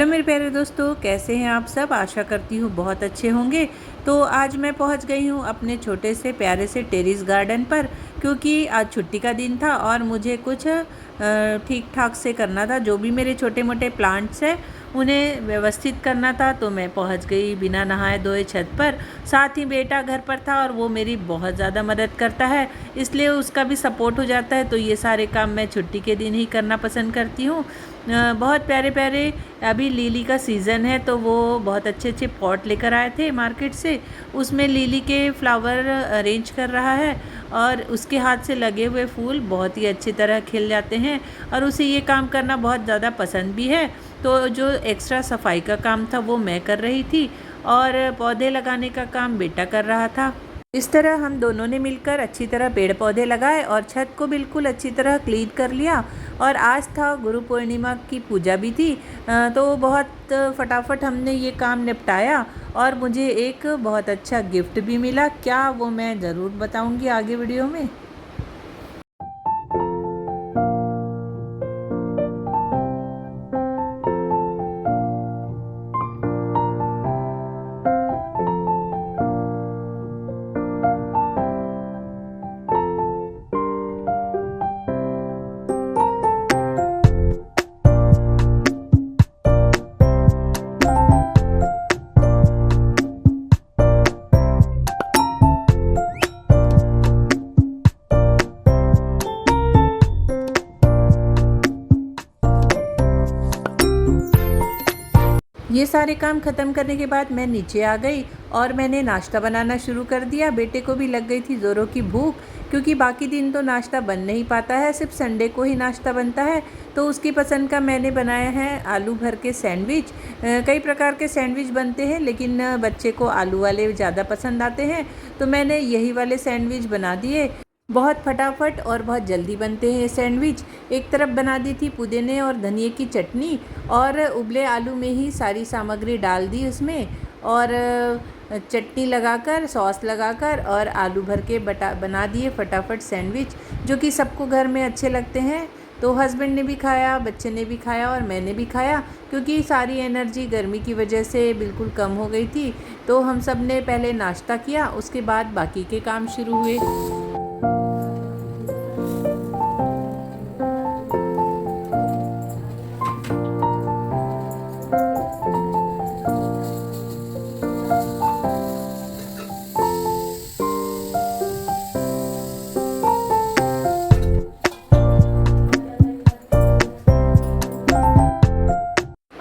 Hello मेरे प्यारे दोस्तों, कैसे हैं आप सब। आशा करती हूँ बहुत अच्छे होंगे। तो आज मैं पहुँच गई हूँ अपने छोटे से प्यारे से टेरेस गार्डन पर, क्योंकि आज छुट्टी का दिन था और मुझे कुछ ठीक ठाक से करना था। जो भी मेरे छोटे मोटे प्लांट्स हैं उन्हें व्यवस्थित करना था। तो मैं पहुँच गई बिना नहाए धोए छत पर। साथ ही बेटा घर पर था और वो मेरी बहुत ज़्यादा मदद करता है, इसलिए उसका भी सपोर्ट हो जाता है। तो ये सारे काम मैं छुट्टी के दिन ही करना पसंद करती हूँ। बहुत प्यारे प्यारे अभी लिली का सीज़न है, तो वो बहुत अच्छे अच्छे पॉट लेकर आए थे मार्केट से। उसमें लिली के फ्लावर अरेंज कर रहा है और उसके हाथ से लगे हुए फूल बहुत ही अच्छी तरह खिल जाते हैं और उसे ये काम करना बहुत ज़्यादा पसंद भी है। तो जो एक्स्ट्रा सफाई का काम था वो मैं कर रही थी और पौधे लगाने का काम बेटा कर रहा था। इस तरह हम दोनों ने मिलकर अच्छी तरह पेड़ पौधे लगाए और छत को बिल्कुल अच्छी तरह क्लीन कर लिया। और आज था गुरु पूर्णिमा की पूजा भी थी, तो बहुत फटाफट हमने ये काम निपटाया और मुझे एक बहुत अच्छा गिफ्ट भी मिला। क्या, वो मैं ज़रूर बताऊंगी आगे वीडियो में। ये सारे काम ख़त्म करने के बाद मैं नीचे आ गई और मैंने नाश्ता बनाना शुरू कर दिया। बेटे को भी लग गई थी ज़ोरों की भूख, क्योंकि बाकी दिन तो नाश्ता बन नहीं पाता है, सिर्फ संडे को ही नाश्ता बनता है। तो उसकी पसंद का मैंने बनाया है आलू भर के सैंडविच। कई प्रकार के सैंडविच बनते हैं, लेकिन बच्चे को आलू वाले ज़्यादा पसंद आते हैं, तो मैंने यही वाले सैंडविच बना दिए। बहुत फटाफट और बहुत जल्दी बनते हैं ये सैंडविच। एक तरफ बना दी थी पुदीने और धनिए की चटनी और उबले आलू में ही सारी सामग्री डाल दी उसमें और चटनी लगाकर, सॉस लगाकर और आलू भर के बना दिए फटाफट सैंडविच, जो कि सबको घर में अच्छे लगते हैं। तो हस्बैंड ने भी खाया, बच्चे ने भी खाया और मैंने भी खाया, क्योंकि सारी एनर्जी गर्मी की वजह से बिल्कुल कम हो गई थी। तो हम सब ने पहले नाश्ता किया, उसके बाद बाकी के काम शुरू हुए।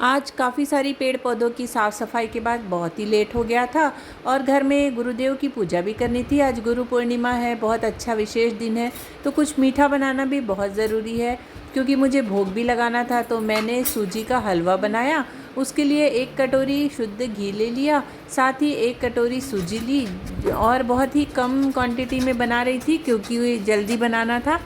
आज काफ़ी सारी पेड़ पौधों की साफ़ सफाई के बाद बहुत ही लेट हो गया था और घर में गुरुदेव की पूजा भी करनी थी। आज गुरु पूर्णिमा है, बहुत अच्छा विशेष दिन है, तो कुछ मीठा बनाना भी बहुत ज़रूरी है, क्योंकि मुझे भोग भी लगाना था। तो मैंने सूजी का हलवा बनाया। उसके लिए 1 कटोरी शुद्ध घी ले लिया, साथ ही 1 कटोरी सूजी ली और बहुत ही कम क्वांटिटी में बना रही थी, क्योंकि जल्दी बनाना था।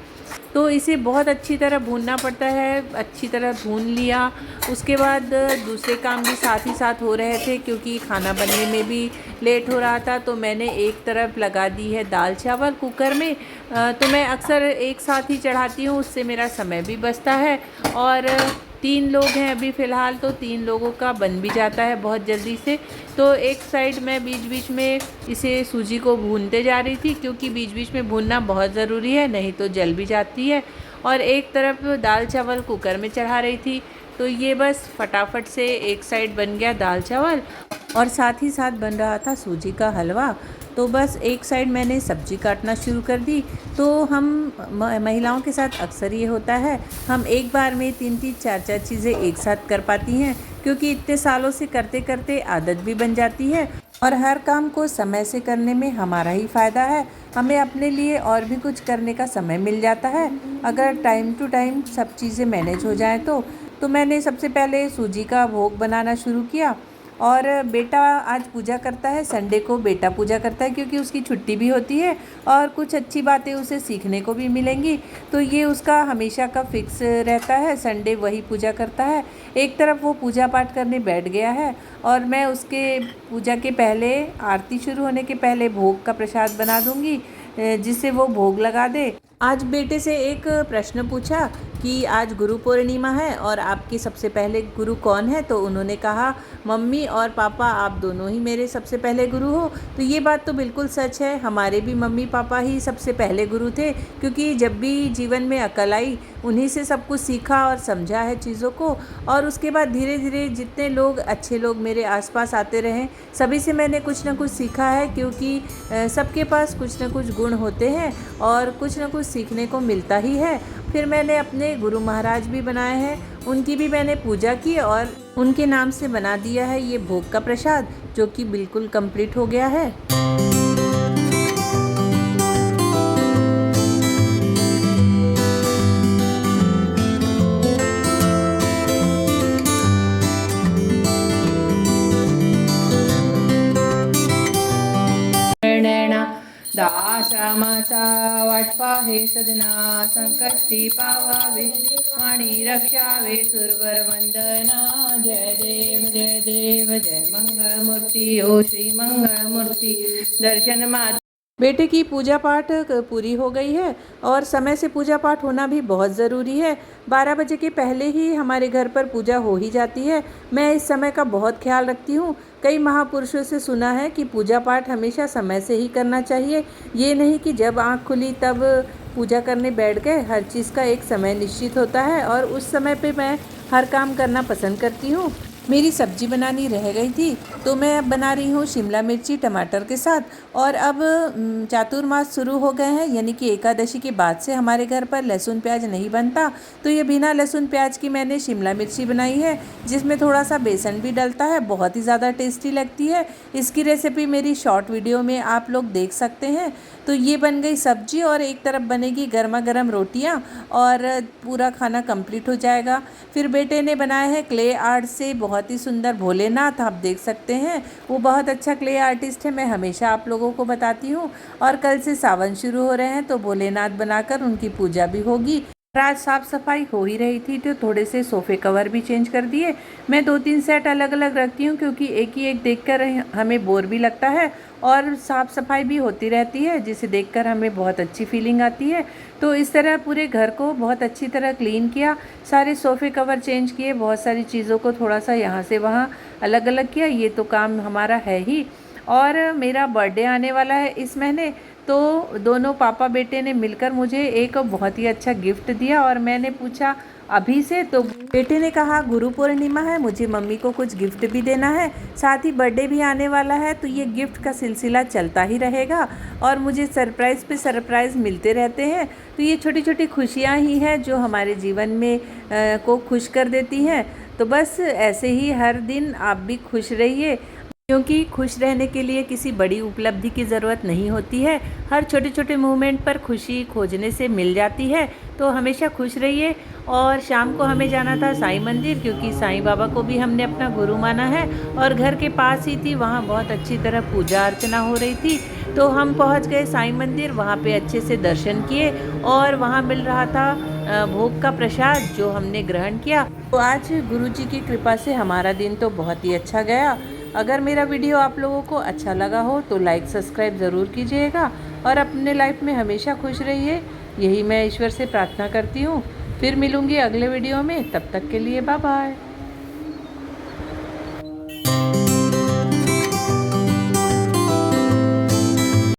तो इसे बहुत अच्छी तरह भूनना पड़ता है। अच्छी तरह भून लिया, उसके बाद दूसरे काम भी साथ ही साथ हो रहे थे, क्योंकि खाना बनने में भी लेट हो रहा था। तो मैंने एक तरफ लगा दी है दाल चावल कुकर में। तो मैं अक्सर एक साथ ही चढ़ाती हूँ, उससे मेरा समय भी बचता है और 3 लोग हैं अभी फ़िलहाल, तो 3 लोगों का बन भी जाता है बहुत जल्दी से। तो एक साइड मैं बीच बीच में इसे सूजी को भूनते जा रही थी, क्योंकि बीच बीच में भूनना बहुत ज़रूरी है, नहीं तो जल भी जाती है। और एक तरफ दाल चावल कुकर में चढ़ा रही थी। तो ये बस फटाफट से एक साइड बन गया दाल चावल और साथ ही साथ बन रहा था सूजी का हलवा। तो बस एक साइड मैंने सब्ज़ी काटना शुरू कर दी। तो हम महिलाओं के साथ अक्सर ये होता है, हम एक बार में 3-3 4-4 चीज़ें एक साथ कर पाती हैं, क्योंकि इतने सालों से करते करते आदत भी बन जाती है और हर काम को समय से करने में हमारा ही फ़ायदा है। हमें अपने लिए और भी कुछ करने का समय मिल जाता है, अगर टाइम टू टाइम सब चीज़ें मैनेज हो जाएँ तो मैंने सबसे पहले सूजी का भोग बनाना शुरू किया। और बेटा आज पूजा करता है, संडे को बेटा पूजा करता है, क्योंकि उसकी छुट्टी भी होती है और कुछ अच्छी बातें उसे सीखने को भी मिलेंगी। तो ये उसका हमेशा का फिक्स रहता है, संडे वही पूजा करता है। एक तरफ वो पूजा पाठ करने बैठ गया है और मैं उसके पूजा के पहले, आरती शुरू होने के पहले भोग का प्रसाद बना दूँगी, जिससे वो भोग लगा दे। आज बेटे से एक प्रश्न पूछा कि आज गुरु पूर्णिमा है और आपके सबसे पहले गुरु कौन है। तो उन्होंने कहा मम्मी और पापा, आप दोनों ही मेरे सबसे पहले गुरु हो। तो ये बात तो बिल्कुल सच है, हमारे भी मम्मी पापा ही सबसे पहले गुरु थे, क्योंकि जब भी जीवन में अकल आई उन्हीं से सब कुछ सीखा और समझा है चीज़ों को। और उसके बाद धीरे धीरे जितने लोग अच्छे लोग मेरे आसपास आते रहे, सभी से मैंने कुछ ना कुछ सीखा है, क्योंकि सबके पास कुछ ना कुछ गुण होते हैं और कुछ ना कुछ सीखने को मिलता ही है। फिर मैंने अपने गुरु महाराज भी बनाए हैं, उनकी भी मैंने पूजा की और उनके नाम से बना दिया है ये भोग का प्रसाद, जो कि बिल्कुल कंप्लीट हो गया है। दाश्रमाचा वाटपा हे सदना, संकष्टी पावावे वाणी रक्षावे सुरवर वंदना। जय देव जय मंगलमूर्ति ओ श्री मंगलमूर्ति दर्शन मात्र। बेटे की पूजा पाठ पूरी हो गई है और समय से पूजा पाठ होना भी बहुत ज़रूरी है। 12 बजे के पहले ही हमारे घर पर पूजा हो ही जाती है। मैं इस समय का बहुत ख्याल रखती हूँ। कई महापुरुषों से सुना है कि पूजा पाठ हमेशा समय से ही करना चाहिए, ये नहीं कि जब आँख खुली तब पूजा करने बैठ गए। हर चीज़ का एक समय निश्चित होता है और उस समय पे मैं हर काम करना पसंद करती हूँ। मेरी सब्जी बनानी रह गई थी तो मैं अब बना रही हूँ शिमला मिर्ची टमाटर के साथ। और अब चातुर्मास शुरू हो गए हैं, यानी कि एकादशी के बाद से हमारे घर पर लहसुन प्याज नहीं बनता। तो ये बिना लहसुन प्याज की मैंने शिमला मिर्ची बनाई है, जिसमें थोड़ा सा बेसन भी डलता है, बहुत ही ज़्यादा टेस्टी लगती है। इसकी रेसिपी मेरी शॉर्ट वीडियो में आप लोग देख सकते हैं। तो ये बन गई सब्जी और एक तरफ बनेगी गर्मा गर्म रोटियाँ और पूरा खाना कंप्लीट हो जाएगा। फिर बेटे ने बनाया है क्ले आर्ट से बहुत ही सुंदर भोलेनाथ, आप देख सकते हैं। वो बहुत अच्छा क्ले आर्टिस्ट है, मैं हमेशा आप लोगों को बताती हूँ। और कल से सावन शुरू हो रहे हैं तो भोलेनाथ बनाकर उनकी पूजा भी होगी। आज साफ़ सफाई हो ही रही थी तो थोड़े से सोफ़े कवर भी चेंज कर दिए। मैं 2-3 सेट अलग अलग रखती हूँ, क्योंकि एक ही एक देखकर हमें बोर भी लगता है और साफ़ सफाई भी होती रहती है, जिसे देखकर हमें बहुत अच्छी फीलिंग आती है। तो इस तरह पूरे घर को बहुत अच्छी तरह क्लीन किया, सारे सोफ़े कवर चेंज किए, बहुत सारी चीज़ों को थोड़ा सा यहाँ से वहाँ अलग अलग किया। ये तो काम हमारा है ही। और मेरा बर्थडे आने वाला है इस महीने, तो दोनों पापा बेटे ने मिलकर मुझे एक बहुत ही अच्छा गिफ्ट दिया। और मैंने पूछा अभी से, तो बेटे ने कहा गुरु पूर्णिमा है, मुझे मम्मी को कुछ गिफ्ट भी देना है, साथ ही बर्थडे भी आने वाला है, तो ये गिफ्ट का सिलसिला चलता ही रहेगा और मुझे सरप्राइज़ पे सरप्राइज़ मिलते रहते हैं। तो ये छोटी छोटी खुशियाँ ही हैं जो हमारे जीवन में को खुश कर देती हैं। तो बस ऐसे ही हर दिन आप भी खुश रहिए, क्योंकि खुश रहने के लिए किसी बड़ी उपलब्धि की ज़रूरत नहीं होती है। हर छोटे छोटे मोमेंट पर खुशी खोजने से मिल जाती है। तो हमेशा खुश रहिए। और शाम को हमें जाना था साईं मंदिर, क्योंकि साईं बाबा को भी हमने अपना गुरु माना है और घर के पास ही थी, वहाँ बहुत अच्छी तरह पूजा अर्चना हो रही थी। तो हम पहुँच गए साईं मंदिर, वहाँ पे अच्छे से दर्शन किए और वहाँ मिल रहा था भोग का प्रसाद, जो हमने ग्रहण किया। तो आज गुरु जी की कृपा से हमारा दिन तो बहुत ही अच्छा गया। अगर मेरा वीडियो आप लोगों को अच्छा लगा हो तो लाइक सब्सक्राइब ज़रूर कीजिएगा और अपने लाइफ में हमेशा खुश रहिए, यही मैं ईश्वर से प्रार्थना करती हूँ। फिर मिलूँगी अगले वीडियो में, तब तक के लिए बाय बाय।